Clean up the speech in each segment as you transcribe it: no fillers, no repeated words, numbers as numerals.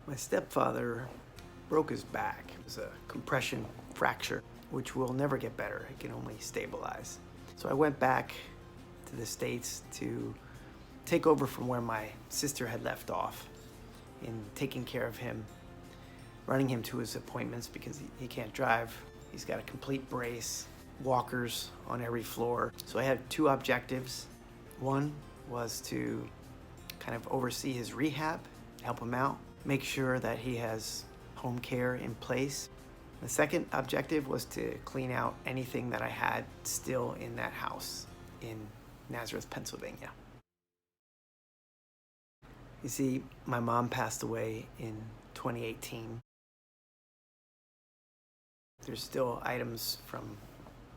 My stepfather broke his back. It was a compression fracture, which will never get better. It can only stabilize. So I went back to the States to take over from where my sister had left off in taking care of him, running him to his appointments because he can't drive. He's got a complete brace, walkers on every floor. So I had two objectives. One was to kind of oversee his rehab, help him out, make sure that he has home care in place. The second objective was to clean out anything that I had still in that house in Nazareth, Pennsylvania. You see, my mom passed away in 2018. There's still items from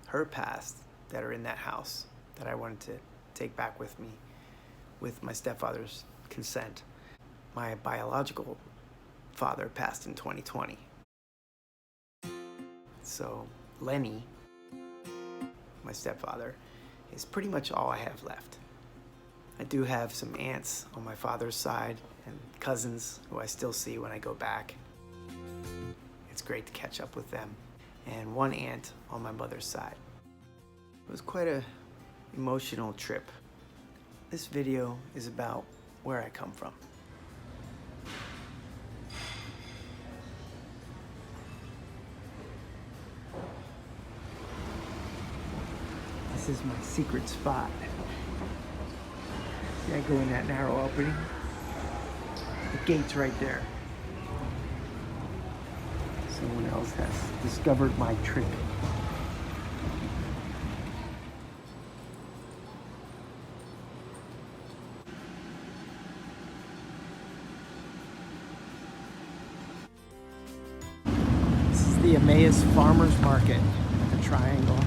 her past that are in that house that I wanted to take back with me with my stepfather's consent. My biological father passed in 2020. So Lenny, my stepfather, is pretty much all I have left. I do have some aunts on my father's side and cousins who I still see when I go back. It's great to catch up with them. And one aunt on my mother's side. It was quite an emotional trip. This video is about where I come from. This is my secret spot. See, I go in that narrow opening. The gate's right there. Someone else has discovered my trick. This is the Emmaus Farmers Market at the Triangle.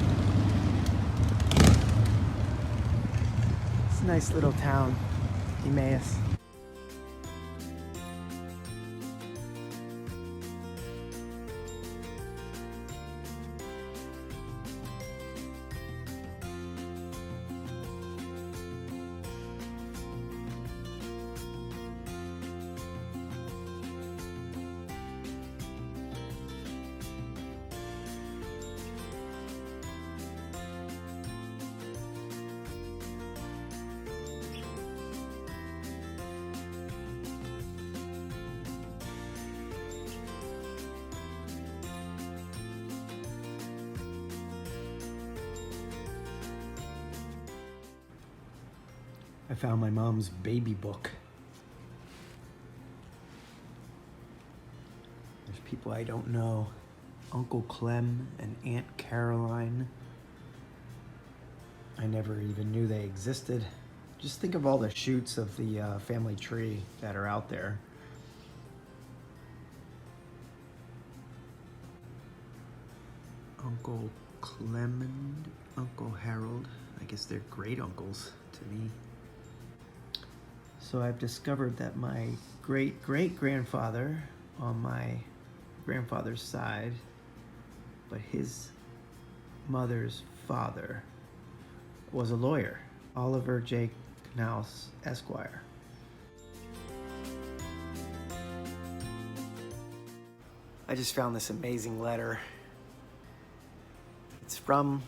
It's a nice little town, Emmaus. I found my mom's baby book. There's people I don't know. Uncle Clem and Aunt Caroline. I never even knew they existed. Just think of all the shoots of the family tree that are out there. Uncle Clem and Uncle Harold. I guess they're great uncles to me. So I've discovered that my great-great-grandfather on my grandfather's side, but his mother's father was a lawyer, Oliver J. Knaus, Esquire. I just found this amazing letter. It's from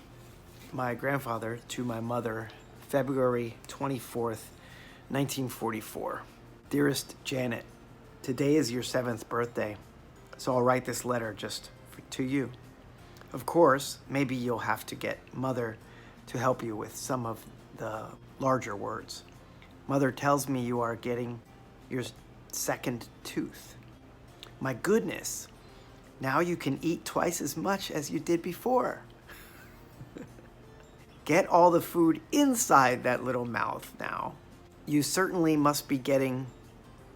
my grandfather to my mother, February 24th, 1944. Dearest Janet, today is your 7th birthday, so I'll write this letter just to you. Of course, maybe you'll have to get Mother to help you with some of the larger words. Mother tells me you are getting your 2nd tooth. My goodness, now you can eat twice as much as you did before. Get all the food inside that little mouth now. You certainly must be getting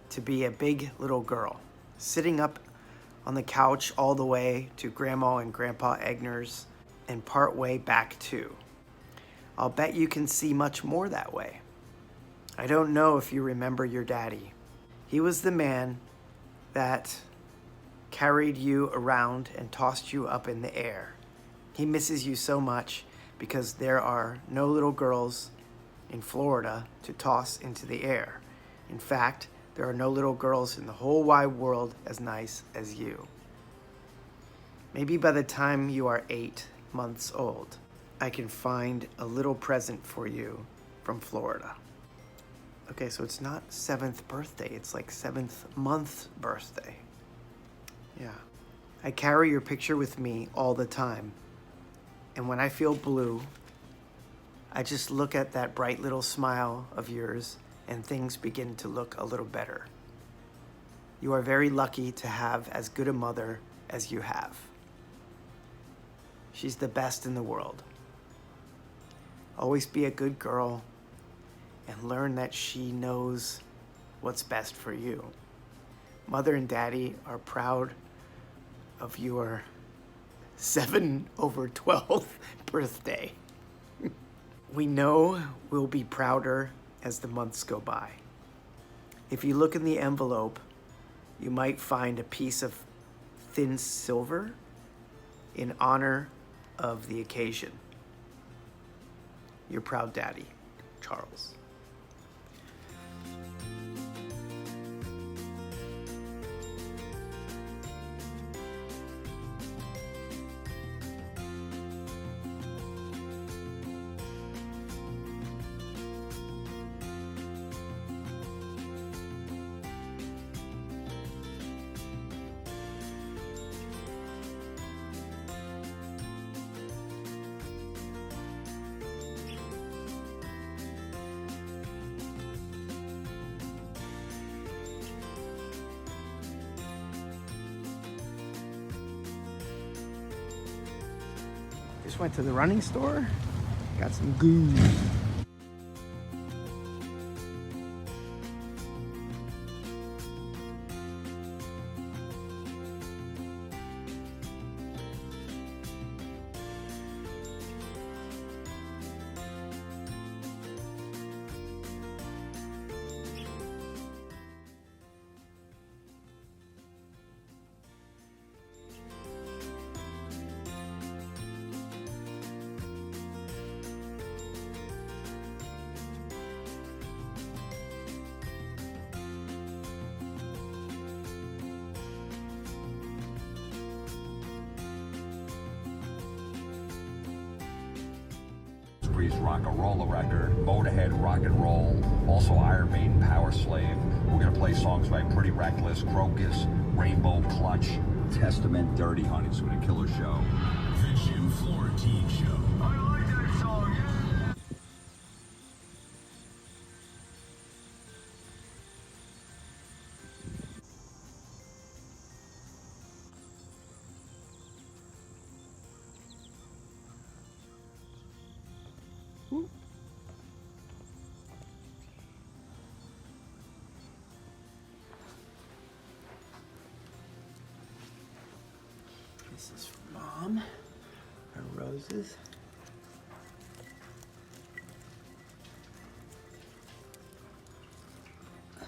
to be a big little girl, sitting up on the couch all the way to Grandma and Grandpa Egner's and part way back too. I'll bet you can see much more that way. I don't know if you remember your daddy. He was the man that carried you around and tossed you up in the air. He misses you so much because there are no little girls in Florida to toss into the air. In fact, There are no little girls in the whole wide world as nice as you. Maybe by the time you are 8 months old, I can find a little present for you from Florida. Okay, so it's not 7th birthday, it's like 7th month birthday. Yeah. I carry your picture with me all the time. And when I feel blue, I just look at that bright little smile of yours and things begin to look a little better. You are very lucky to have as good a mother as you have. She's the best in the world. Always be a good girl and learn that she knows what's best for you. Mother and Daddy are proud of your 7/12 birthday. We know we'll be prouder as the months go by. If you look in the envelope, you might find a piece of thin silver in honor of the occasion. Your proud daddy, Charles. Just went to the running store, got some goo. Priest Rock and Roll record, Motorhead Rock and Roll, also Iron Maiden Power Slave. We're going to play songs by Pretty Reckless, Crocus, Rainbow Clutch, Testament, Dirty Honey. It's been a killer show. The Jim Florentine Show. I like that song, yeah. This is for Mom. Her roses. There.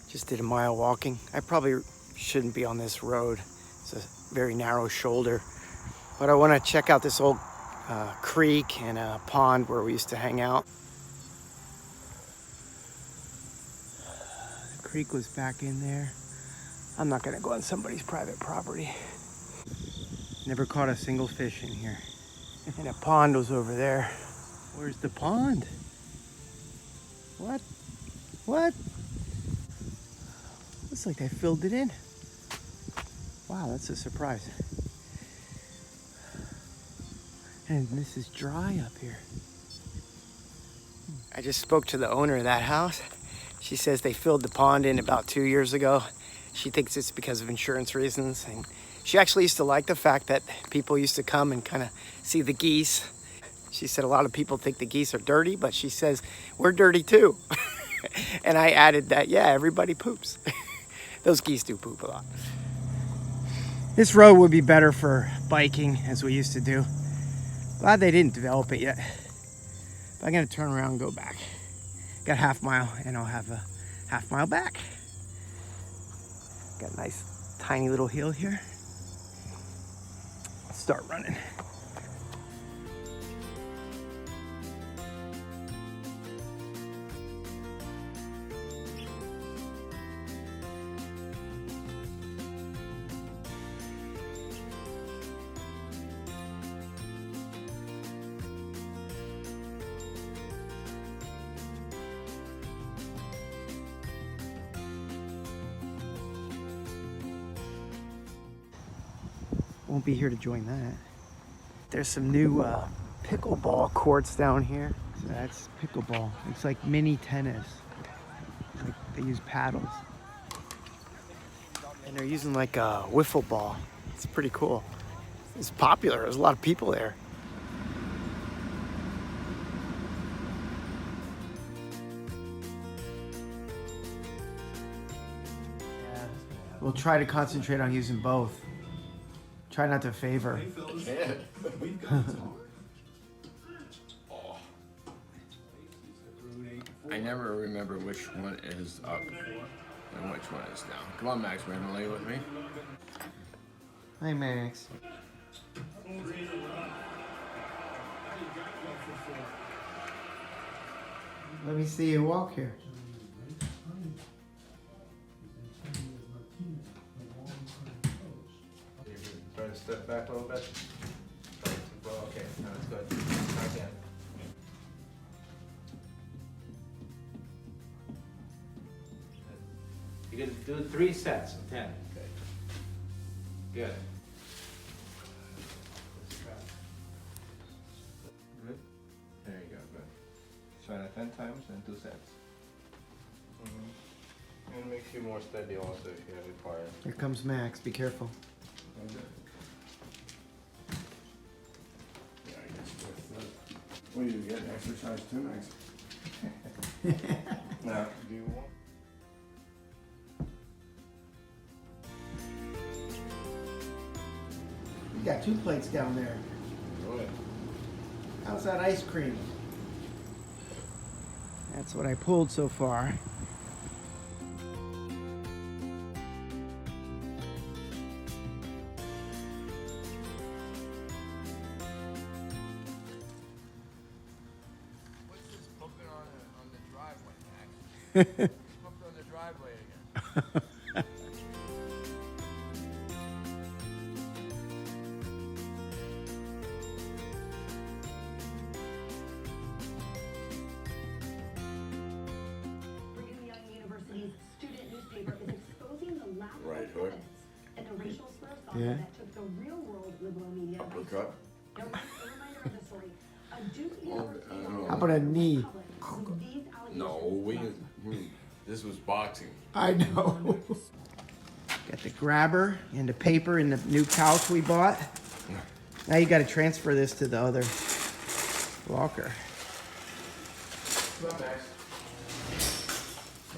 Just did a mile walking. I probably shouldn't be on this road. It's a very narrow shoulder. But I want to check out this old creek and a pond where we used to hang out. The creek was back in there. I'm not gonna go on somebody's private property. Never caught a single fish in here. And a pond was over there. Where's the pond? What? What? Looks like they filled it in. Wow, that's a surprise. And this is dry up here. I just spoke to the owner of that house. She says they filled the pond in about 2 years ago. She thinks it's because of insurance reasons. And she actually used to like the fact that people used to come and kind of see the geese. She said a lot of people think the geese are dirty, but she says we're dirty too. And I added that, yeah, everybody poops. Those geese do poop a lot. This road would be better for biking as we used to do. Glad they didn't develop it yet. But I'm gonna turn around and go back. Got a half mile and I'll have a half mile back. Got a nice tiny little hill here. Let's start running. Won't be here to join that. There's some new pickleball courts down here. So that's pickleball. It's like mini tennis. Like they use paddles. And they're using like a wiffle ball. It's pretty cool. It's popular. There's a lot of people there. We'll try to concentrate on using both. Try not to favor. I never remember which one is up and which one is down. Come on, Max, man, lay with me. Hi, Max. Let me see you walk here. Try to step back a little bit. Okay, no, that's good. Try again. You can do 3 sets of 10. Okay. Good. Good. There you go. Good. Try that 10 times and 2 sets. And it makes you more steady also if you require. Here comes Max. Be careful. What do you get? Exercise too, Max? Now, do you want? You got 2 plates down there. Good. How's that ice cream? That's what I pulled so far. What's this pumping on the driveway, Max? Pumping on the driveway again. Brigham Young University's student newspaper is exposing the lack of Right hook. evidence and the racial slur saga Yeah. that took the real-world liberal media by Uppercut. storm. A reminder of the story. A Duke University I don't know. How about a knee? public with these No, allegations this was boxing. I know. Got the grabber and the paper and the new couch we bought. Now you got to transfer this to the other locker. Come on, Max.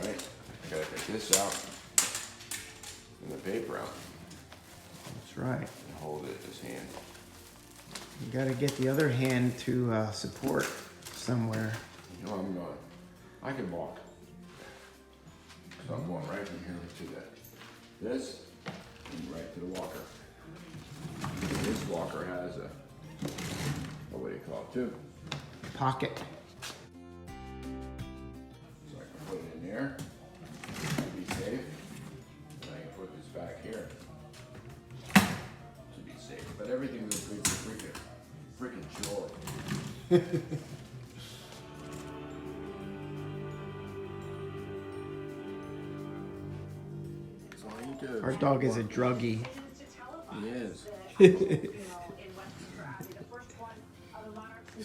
Right? I gotta take this out and the paper out That's right. and hold it in his hand. You got to get the other hand to support somewhere. No, I'm not. I can walk. So I'm going right from here to that. This and right to the walker. This walker has a, what do you call it, too? Pocket. So I can put it in there to be safe. And I can put this back here to be safe. But everything is good for freaking joy. That's all you do. Our dog is a druggie. He is. He's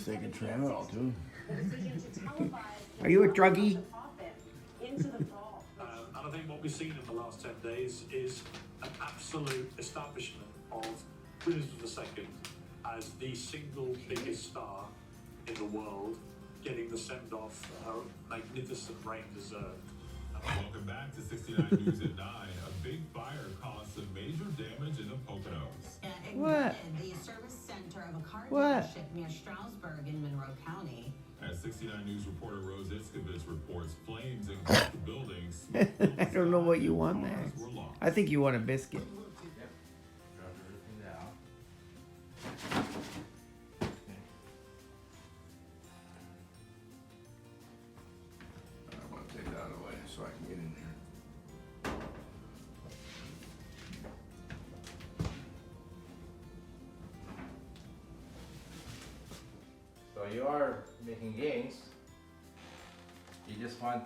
taking Tramadol too. Are you a druggie? And I think what we've seen in the last 10 days is an absolute establishment of Elizabeth II as the single biggest star in the world, getting the send-off her magnificent reign deserved. Welcome back to 69 News at 9. A big fire caused some major damage in the Poconos. What? The service center of a car What? dealership near Stroudsburg in Monroe County. As 69 News reporter Rose Itzkovitz reports, flames engulfed the buildings. I don't know what you want, Max. Cars were lost. I think you want a biscuit. Drop everything down. I want to take that out of the way so I can get in there. So you are making gains. You just want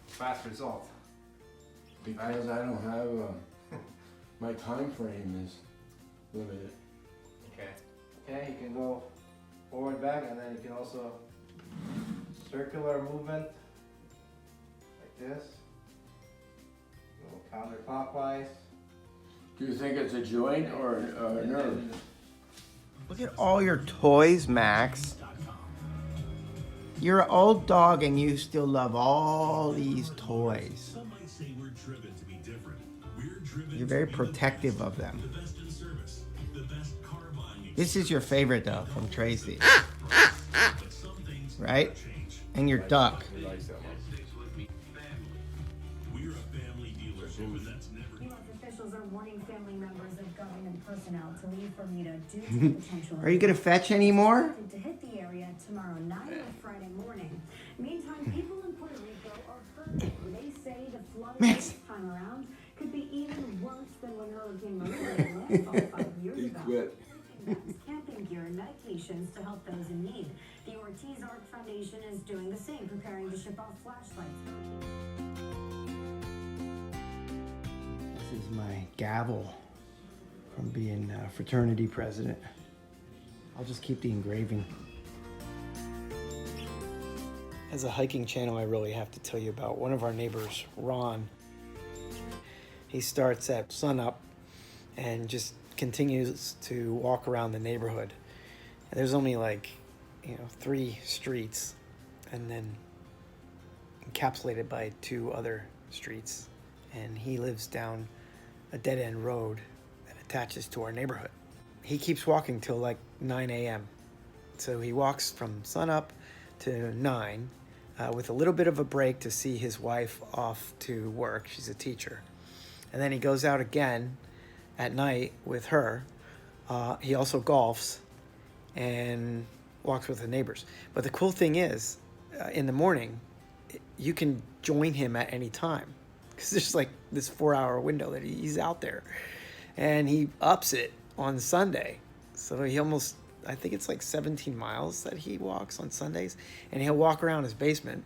fast results. Because I don't have, my time frame Limited. Okay. Okay, you can go forward, back, and then you can also circular movement like this. Go counterclockwise. Do you think it's a joint or a nerve? Look at all your toys, Max. You're an old dog and you still love all these toys. Some might say we're driven to be different. We're driven You're very to be protective of them. the best in service, the best car buying. This is your favorite though, from Tracy, But some things right? never change. And your duck. We're a family dealership, and that's never. U.S. officials are warning family members of government personnel to leave Bermuda due to the potential. Are you gonna fetch anymore? To hit the area tomorrow night or Friday morning. Meantime, people in Puerto Rico are hurting. They say the flooding Max. this time around could be even worse than when Hurricane Maria made landfall 5 years He ago. quit. Bags, camping gear, and medications to help those in need. The Ortiz Art Foundation is doing the same, preparing to ship off flashlights. This is my gavel from being fraternity president. I'll just keep the engraving. As a hiking channel, I really have to tell you about one of our neighbors, Ron. He starts at sunup and just continues to walk around the neighborhood. And there's only like, 3 streets and then encapsulated by 2 other streets. And he lives down a dead-end road that attaches to our neighborhood. He keeps walking till like 9 a.m. So he walks from sunup to 9 with a little bit of a break to see his wife off to work. She's a teacher. And then he goes out again at night with her. He also golfs and walks with the neighbors. But the cool thing is, in the morning, you can join him at any time because there's like this 4-hour window that he's out there. And he ups it on Sunday. So he almost, I think it's like 17 miles that he walks on Sundays. And he'll walk around his basement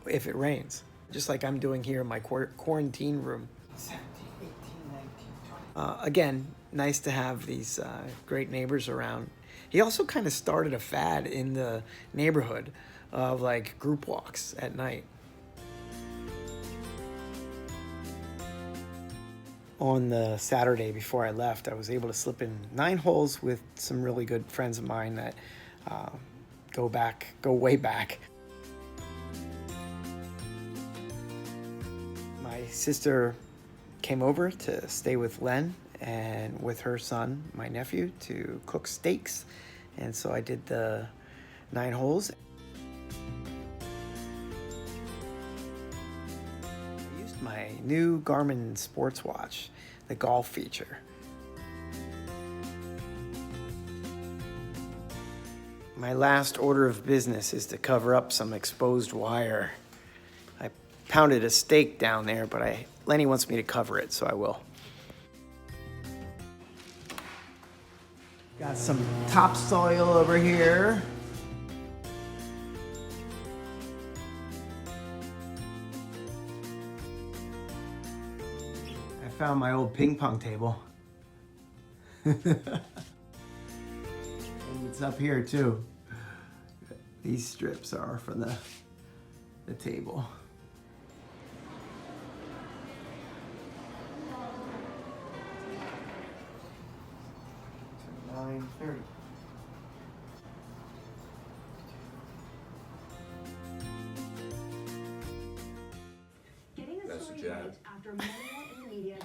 if it rains, just like I'm doing here in my quarantine room. 17, 18, 19, 20. Again, nice to have these great neighbors around. He also kind of started a fad in the neighborhood of like group walks at night. On the Saturday before I left, I was able to slip in 9 holes with some really good friends of mine that go way back. My sister came over to stay with Len and with her son, my nephew, to cook steaks. And so I did the 9 holes. I used my new Garmin sports watch, the golf feature. My last order of business is to cover up some exposed wire. I pounded a steak down there, but Lenny wants me to cover it, so I will. Got some topsoil over here. I found my old ping pong table. And it's up here too. These strips are from the table. 9:30. Getting a That's story a jab. leaked after media in the media